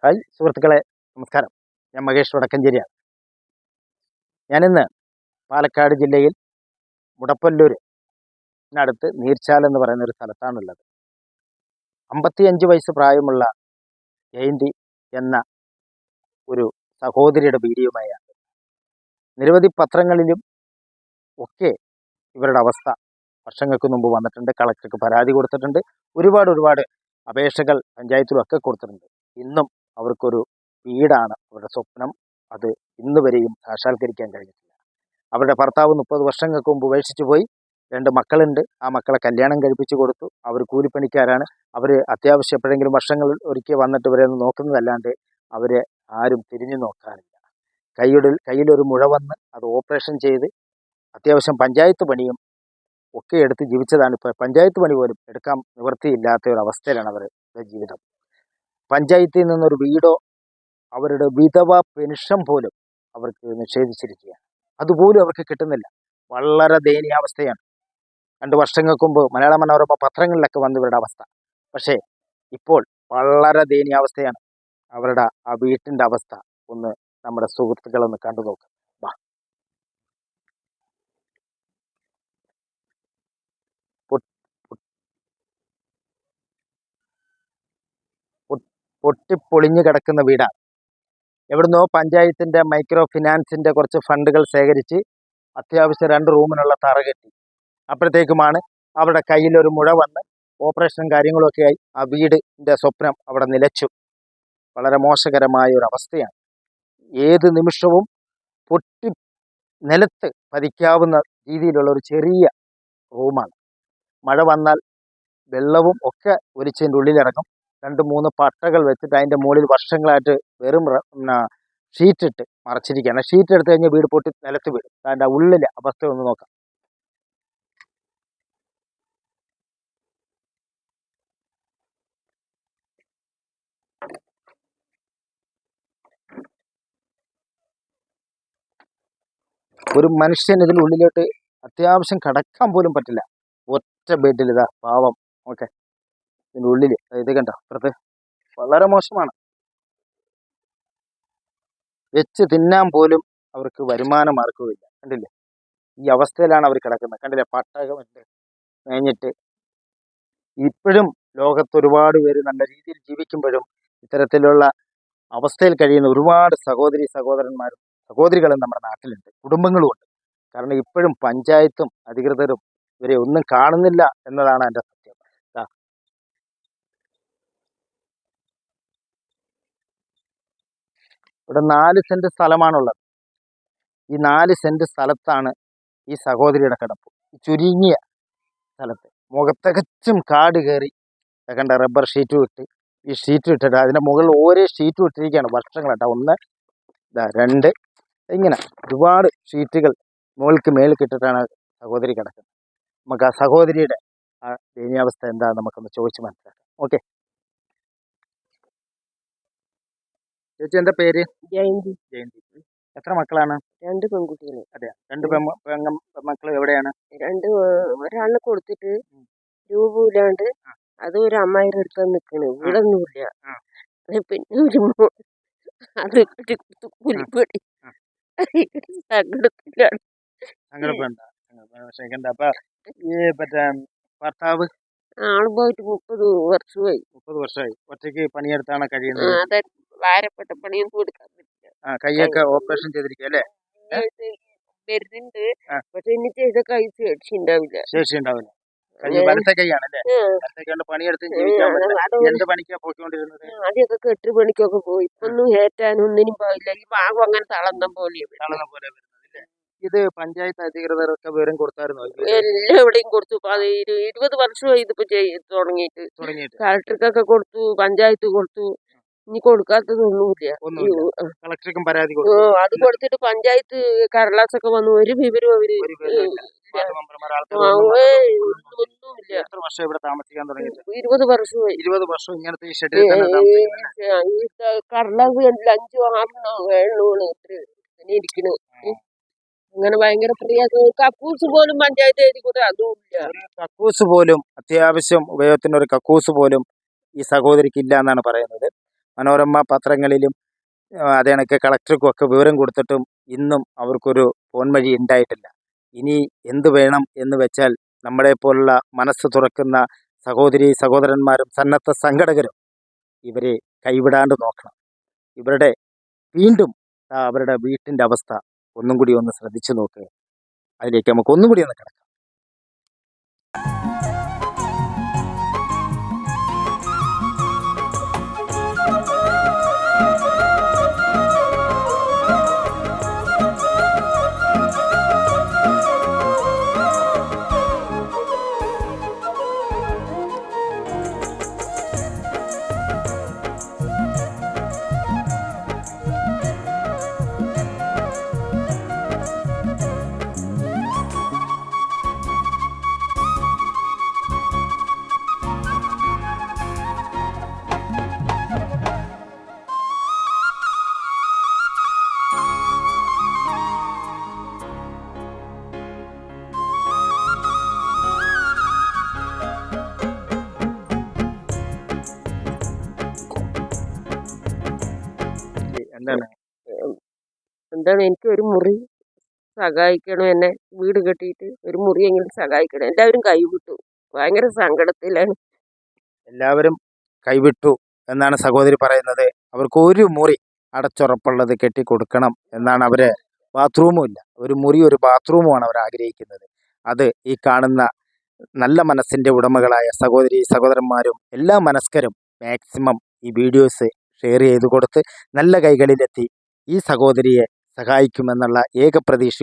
Hi സുഹൃത്തുക്കളെ, നമസ്കാരം. ഞാൻ മഹേഷ് വടക്കഞ്ചേരിയാണ്. ഞാനിന്ന് പാലക്കാട് ജില്ലയിൽ മുടപ്പല്ലൂരിനടുത്ത് നീർച്ചാൽ എന്ന് പറയുന്ന ഒരു സ്ഥലത്താണുള്ളത്. 55 വയസ്സ് പ്രായമുള്ള ജയന്തി എന്ന ഒരു സഹോദരിയുടെ വീഡിയോയുമായാണ്. നിരവധി പത്രങ്ങളിലും ഒക്കെ ഇവരുടെ അവസ്ഥ വർഷങ്ങൾക്ക് മുമ്പ് വന്നിട്ടുണ്ട്. കളക്ടർക്ക് പരാതി കൊടുത്തിട്ടുണ്ട്. ഒരുപാട് അപേക്ഷകൾ പഞ്ചായത്തിലൊക്കെ കൊടുത്തിട്ടുണ്ട്. ഇന്നും അവർക്കൊരു വീടാണ് അവരുടെ സ്വപ്നം. അത് ഇന്ന് വരെയും സാക്ഷാത്കരിക്കാൻ കഴിഞ്ഞിട്ടില്ല. അവരുടെ ഭർത്താവ് 30 വർഷങ്ങൾക്ക് മുമ്പ് ഉപേക്ഷിച്ചു പോയി. 2 മക്കളുണ്ട്. ആ മക്കളെ കല്യാണം കഴിപ്പിച്ചു കൊടുത്തു. അവർ കൂലിപ്പണിക്കാരാണ്. അവർ അത്യാവശ്യം എപ്പോഴെങ്കിലും വർഷങ്ങൾ ഒരിക്കൽ വന്നിട്ട് ഇവരെ ഒന്ന് നോക്കുന്നതല്ലാണ്ട് അവരെ ആരും തിരിഞ്ഞു നോക്കാറില്ല. കയ്യിലൊരു മുഴ വന്ന് അത് ഓപ്പറേഷൻ ചെയ്ത് അത്യാവശ്യം പഞ്ചായത്ത് പണിയും ഒക്കെ എടുത്ത് ജീവിച്ചതാണ്. ഇപ്പോൾ പഞ്ചായത്ത് പണി പോലും എടുക്കാൻ നിവൃത്തിയില്ലാത്ത ഒരു അവസ്ഥയിലാണ് അവരുടെ ജീവിതം. പഞ്ചായത്തിൽ നിന്നൊരു വീടോ അവരുടെ വിധവ പെൻഷൻ പോലും അവർക്ക് നിഷേധിച്ചിരിക്കുകയാണ്. അതുപോലും അവർക്ക് കിട്ടുന്നില്ല. വളരെ ദയനീയാവസ്ഥയാണ്. 2 വർഷങ്ങൾക്ക് മുമ്പ് മലയാള മനോരമ പത്രങ്ങളിലൊക്കെ വന്നു ഇവരുടെ അവസ്ഥ. പക്ഷേ ഇപ്പോൾ വളരെ ദയനീയാവസ്ഥയാണ്. അവരുടെ ആ വീട്ടിൻ്റെ അവസ്ഥ ഒന്ന് നമ്മുടെ സുഹൃത്തുക്കളൊന്ന് കണ്ടു നോക്കാം. പൊട്ടിപ്പൊളിഞ്ഞു കിടക്കുന്ന വീടാണ്. എവിടുന്നോ പഞ്ചായത്തിൻ്റെ മൈക്രോ ഫിനാൻസിൻ്റെ കുറച്ച് ഫണ്ടുകൾ ശേഖരിച്ച് അത്യാവശ്യം 2 റൂമിനുള്ള തറ കെട്ടി. അപ്പോഴത്തേക്കുമാണ് അവരുടെ കയ്യിലൊരു മുഴ വന്ന് ഓപ്പറേഷനും കാര്യങ്ങളൊക്കെ ആയി ആ വീടിൻ്റെ സ്വപ്നം അവിടെ നിലച്ചു. വളരെ മോശകരമായ ഒരു അവസ്ഥയാണ്. ഏത് നിമിഷവും പൊട്ടി നിലത്ത് പതിക്കാവുന്ന രീതിയിലുള്ള ഒരു ചെറിയ റൂമാണ്. മഴ വന്നാൽ വെള്ളവും ഒക്കെ ഒലിച്ചതിൻ്റെ ഉള്ളിലിറങ്ങും. 2-3 പട്ടകൾ വെച്ചിട്ട് അതിൻ്റെ മുകളിൽ വർഷങ്ങളായിട്ട് വെറും ഷീറ്റിട്ട് മറച്ചിരിക്കുകയാണ്. ഷീറ്റ് എടുത്ത് കഴിഞ്ഞാൽ വീട് പൊട്ടി നിലത്ത് വീടും. അതിൻ്റെ ഉള്ളിലെ അവസ്ഥ ഒന്ന് നോക്കാം. ഒരു മനുഷ്യൻ ഇതിനുള്ളിലോട്ട് അത്യാവശ്യം കടക്കാൻ പോലും പറ്റില്ല. ഒറ്റ ബെഡിൽ ഇതാ പാവം. ഓക്കെ, ഇതിൻ്റെ ഉള്ളിൽ ഇത് കണ്ടോ, അപ്പുറത്ത് വളരെ മോശമാണ്. വെച്ച് തിന്നാൻ പോലും അവർക്ക് വരുമാന മാർഗവുമില്ല. കണ്ടില്ലേ, ഈ അവസ്ഥയിലാണ് അവർ കിടക്കുന്നത്. കണ്ടില്ലേ, പട്ടകമുണ്ട് മേഞ്ഞിട്ട്. ഇപ്പോഴും ലോകത്ത് ഒരുപാട് പേര് നല്ല രീതിയിൽ ജീവിക്കുമ്പോഴും ഇത്തരത്തിലുള്ള അവസ്ഥയിൽ കഴിയുന്ന ഒരുപാട് സഹോദരികളും നമ്മുടെ നാട്ടിലുണ്ട്, കുടുംബങ്ങളുമുണ്ട്. കാരണം ഇപ്പോഴും പഞ്ചായത്തും അധികൃതരും ഇവരെ ഒന്നും കാണുന്നില്ല എന്നതാണ് എൻ്റെ സത്യം. ഇവിടെ 4 സെന്റ് സ്ഥലമാണുള്ളത്. ഈ 4 സെന്റ് സ്ഥലത്താണ് ഈ സഹോദരിയുടെ കിടപ്പ്. ചുരുങ്ങിയ സ്ഥലത്ത് മുഖത്തകച്ചും കാട് കയറി കണ്ട റബ്ബർ ഷീറ്റും ഇട്ട്, ഈ ഷീറ്റ് ഇട്ടിട്ട് അതിൻ്റെ മുകളിൽ ഓരോ ഷീറ്റും ഇട്ടിരിക്കുകയാണ് വർഷങ്ങളായിട്ട്. 1, 2 ഇങ്ങനെ ഒരുപാട് ഷീറ്റുകൾ മേൽക്ക് ഇട്ടിട്ടാണ് സഹോദരി കിടക്കുന്നത്. നമുക്ക് ആ സഹോദരിയുടെ ആ ദയനീയാവസ്ഥ എന്താണെന്ന് നമുക്കൊന്ന് ചോദിച്ച് മനസ്സിലാക്കാം. ഓക്കെ ചേച്ചി, എന്താ പേര്? ജയന്തി. എത്ര മക്കളാണ്? 2 പെൺകുട്ടികൾ. അതെയാ, 2 പെൺമക്കൾ എവിടെയാണ്? ഒരാളിനെ കൊടുത്തിട്ട് രൂപമില്ലാണ്ട് അത് ഒരു അമ്മായിയുടെ അടുത്ത് നിൽക്കണ്. വീടൊന്നുമില്ല. പിന്നെ ഒരു അത് കൊടുത്ത് കൂലിപ്പണി. സങ്കടത്തിലാണ്. അപ്പൊ ഈ ഭർത്താവ് ആള് പോയിട്ട് 30 വർഷമായി. 30 വർഷമായി ഒറ്റയ്ക്ക് പണിയെടുത്താണ് കഴിയുന്നത്. അതെ, ഭാരപ്പെട്ട പണിയൊന്നും എടുക്കാൻ പറ്റില്ല. കൈയൊക്കെ ഓപ്പറേഷൻ ചെയ്തിരിക്കുക അല്ലേ? വരുന്നുണ്ട്, പക്ഷെ ഇനി ചെയ്ത കൈ ശേഷി ഉണ്ടാവില്ല. വലത്തെ കൈയാണല്ലേ? വലത്തെ കൈ കൊണ്ട് പണിയെടുത്തും ജീവിക്കാൻ പറ്റില്ല. എന്ത് പണിക്കാ പോയിക്കൊണ്ടിരുന്നത്? ആദ്യമൊക്കെ കെട്ട് പണിക്കൊക്കെ പോയി. ഇപ്പൊന്നും ഏറ്റാനും ഒന്നിനും പോയില്ല. ഈ ഭാഗം അങ്ങനെ തളർന്ന പോലെ വരുന്നത്. ഇത് പഞ്ചായത്ത് അധികൃതരൊക്കെ വിവരം കൊടുത്തായിരുന്നോ? എല്ലാവിടെയും കൊടുത്തു. 20 വർഷമായി ഇതിപ്പോ തുടങ്ങിയിട്ട്. കളക്ടർക്കൊക്കെ കൊടുത്തു, പഞ്ചായത്ത് കൊടുത്തു. ഇനി കൊടുക്കാത്തതൊന്നുമില്ല. കളക്ടർക്കും പരാതി അത് കൊടുത്തിട്ട് പഞ്ചായത്ത് കടലാസൊക്കെ വന്നു. ഒരു വിവരം അവര് ഒന്നുമില്ല. 20 വർഷമായി. 20 വർഷം ഇങ്ങനത്തെ കടലാസ് 5-6 ഇരിക്കണു. അങ്ങനെ ഭയങ്കര പ്രയാസം. കക്കൂസ് പോലും പഞ്ചായത്ത് എഴുതി കൂടെ അതുമില്ല. കക്കൂസ് പോലും, അത്യാവശ്യം ഉപയോഗത്തിന് ഒരു കക്കൂസ് പോലും ഈ സഹോദരിക്ക് ഇല്ല എന്നാണ് പറയുന്നത്. മനോരമ പത്രങ്ങളിലും അതേ കണക്ക് കളക്ടർക്കും ഒക്കെ വിവരം കൊടുത്തിട്ടും ഇന്നും അവർക്കൊരു ഫോൺ വഴി ഉണ്ടായിട്ടില്ല. ഇനി എന്ത് വേണം എന്ന് വെച്ചാൽ നമ്മളെപ്പോലുള്ള മനസ്സ് തുറക്കുന്ന സഹോദരി സഹോദരന്മാരും സന്നദ്ധ സംഘടകരും ഇവരെ കൈവിടാണ്ട് നോക്കണം. ഇവരുടെ വീണ്ടും അവരുടെ വീട്ടിൻ്റെ അവസ്ഥ ഒന്നും കൂടി ഒന്ന് ശ്രദ്ധിച്ചു നോക്കുക. അതിലേക്ക് നമുക്ക് ഒന്നും കൂടി ഒന്ന് കിടക്കാം. എന്താണ് എന്താണ് എനിക്ക് ഒരു മുറി സഹായിക്കണം, എന്നെ വീട് കെട്ടിയിട്ട് ഒരു മുറിയെങ്കിലും സഹായിക്കണം. എല്ലാവരും കൈവിട്ടു, ഭയങ്കര സങ്കടത്തിലാണ്. എല്ലാവരും കൈവിട്ടു എന്നാണ് സഹോദരി പറയുന്നത്. അവർക്ക് ഒരു മുറി അടച്ചുറപ്പുള്ളത് കെട്ടിക്കൊടുക്കണം എന്നാണ്. അവര് ബാത്റൂമും ഇല്ല, ഒരു മുറി ഒരു ബാത്റൂമുമാണ് അവർ ആഗ്രഹിക്കുന്നത്. അത് ഈ കാണുന്ന നല്ല മനസ്സിൻ്റെ ഉടമകളായ സഹോദരി സഹോദരന്മാരും എല്ലാ മനസ്കരും മാക്സിമം ഈ വീഡിയോസ് ഷെയർ ചെയ്ത് കൊടുത്ത് നല്ല കൈകളിലെത്തി ഈ സഹോദരിയെ സഹായിക്കുമെന്നുള്ള ഏക പ്രതീക്ഷ